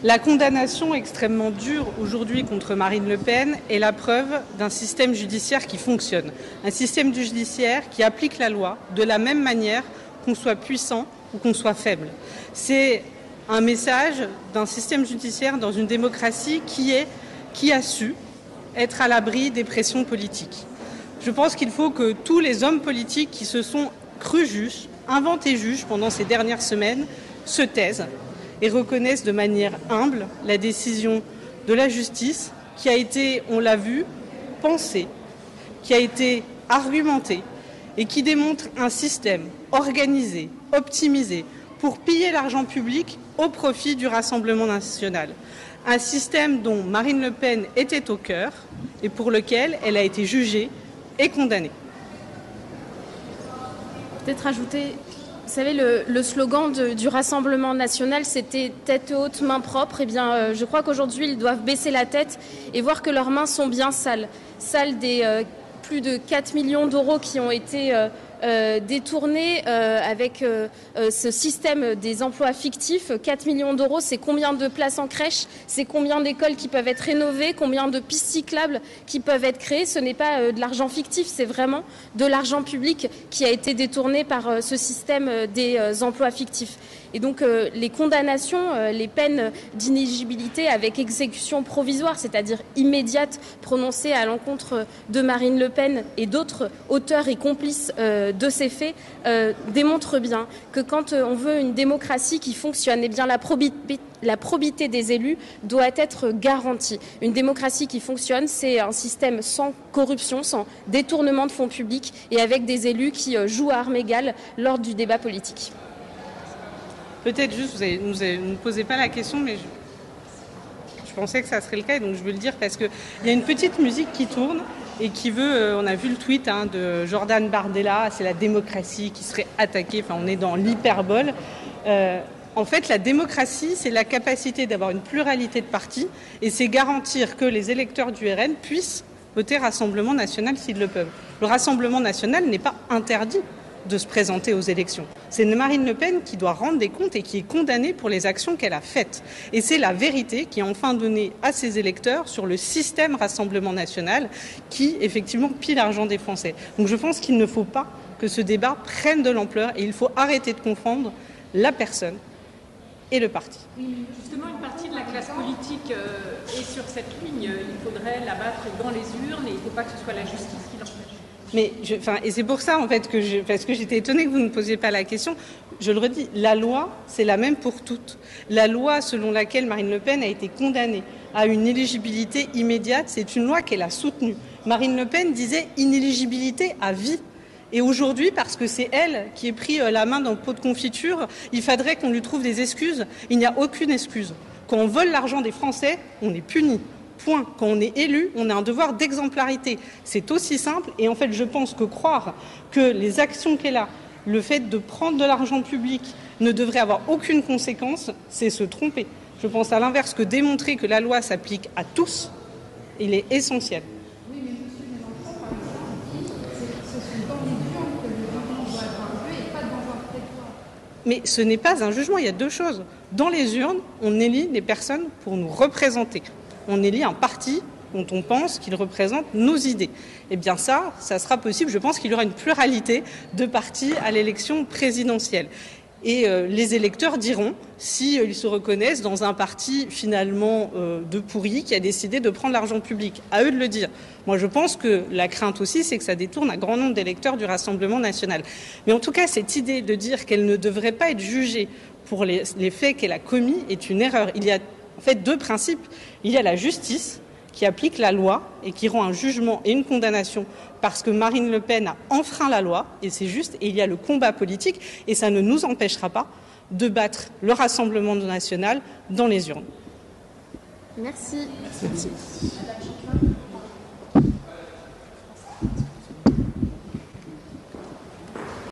La condamnation extrêmement dure aujourd'hui contre Marine Le Pen est la preuve d'un système judiciaire qui fonctionne. Un système judiciaire qui applique la loi de la même manière qu'on soit puissant ou qu'on soit faible. C'est un message d'un système judiciaire dans une démocratie qui a su être à l'abri des pressions politiques. Je pense qu'il faut que tous les hommes politiques qui se sont crus juges, inventés juges pendant ces dernières semaines, se taisent et reconnaissent de manière humble la décision de la justice qui a été, on l'a vu, pensée, qui a été argumentée et qui démontre un système organisé, optimisé pour piller l'argent public au profit du Rassemblement national. Un système dont Marine Le Pen était au cœur et pour lequel elle a été jugée et condamnée. Peut-être ajouter... Vous savez, le slogan du Rassemblement national, c'était « tête haute, main propre ». Eh bien, je crois qu'aujourd'hui, ils doivent baisser la tête et voir que leurs mains sont bien sales. Sales des plus de 4 millions d'euros qui ont été détournés avec ce système des emplois fictifs. 4 millions d'euros, c'est combien de places en crèche? C'est combien d'écoles qui peuvent être rénovées? Combien de pistes cyclables qui peuvent être créées? Ce n'est pas de l'argent fictif, c'est vraiment de l'argent public qui a été détourné par ce système des emplois fictifs. Et donc les condamnations, les peines d'inéligibilité avec exécution provisoire, c'est-à-dire immédiate, prononcées à l'encontre de Marine Le Pen et d'autres auteurs et complices de ces faits, démontrent bien que quand on veut une démocratie qui fonctionne, eh bien la probité des élus doit être garantie. Une démocratie qui fonctionne, c'est un système sans corruption, sans détournement de fonds publics et avec des élus qui jouent à armes égales lors du débat politique. Peut-être juste, vous ne me posez pas la question, mais je pensais que ça serait le cas, et donc je veux le dire parce qu'il y a une petite musique qui tourne et qui veut, on a vu le tweet de Jordan Bardella, c'est la démocratie qui serait attaquée, enfin on est dans l'hyperbole. En fait, la démocratie, c'est la capacité d'avoir une pluralité de partis et c'est garantir que les électeurs du RN puissent voter Rassemblement national s'ils le peuvent. Le Rassemblement national n'est pas interdit de se présenter aux élections. C'est Marine Le Pen qui doit rendre des comptes et qui est condamnée pour les actions qu'elle a faites. Et c'est la vérité qui est enfin donnée à ses électeurs sur le système Rassemblement national qui, effectivement, pille l'argent des Français. Donc je pense qu'il ne faut pas que ce débat prenne de l'ampleur et il faut arrêter de confondre la personne et le parti. Justement, une partie de la classe politique est sur cette ligne. Il faudrait la battre dans les urnes et il ne faut pas que ce soit la justice qui l'empêche. Mais et c'est pour ça en fait parce que j'étais étonnée que vous ne posiez pas la question. Je le redis, la loi c'est la même pour toutes. La loi selon laquelle Marine Le Pen a été condamnée à une éligibilité immédiate, c'est une loi qu'elle a soutenue. Marine Le Pen disait inéligibilité à vie. Et aujourd'hui, parce que c'est elle qui est pris la main dans le pot de confiture, il faudrait qu'on lui trouve des excuses. Il n'y a aucune excuse. Quand on vole l'argent des Français, on est puni. Point. Quand on est élu, on a un devoir d'exemplarité. C'est aussi simple. Et en fait, je pense que croire que les actions qu'elle a, le fait de prendre de l'argent public, ne devrait avoir aucune conséquence, c'est se tromper. Je pense à l'inverse que démontrer que la loi s'applique à tous, il est essentiel. Oui, mais M. Mélenchon, par exemple, ce sont dans les urnes que le jugement doit être enlevé et pas dans un prétoire. Mais ce n'est pas un jugement, il y a deux choses. Dans les urnes, on élit des personnes pour nous représenter. On élit un parti dont on pense qu'il représente nos idées. Eh bien ça sera possible. Je pense qu'il y aura une pluralité de partis à l'élection présidentielle. Et les électeurs diront s'ils se reconnaissent dans un parti finalement de pourri qui a décidé de prendre l'argent public. À eux de le dire. Moi je pense que la crainte aussi c'est que ça détourne un grand nombre d'électeurs du Rassemblement national. Mais en tout cas cette idée de dire qu'elle ne devrait pas être jugée pour les faits qu'elle a commis est une erreur. Il y a en fait deux principes. Il y a la justice qui applique la loi et qui rend un jugement et une condamnation parce que Marine Le Pen a enfreint la loi, et c'est juste, et il y a le combat politique, et ça ne nous empêchera pas de battre le Rassemblement national dans les urnes. Merci. Merci.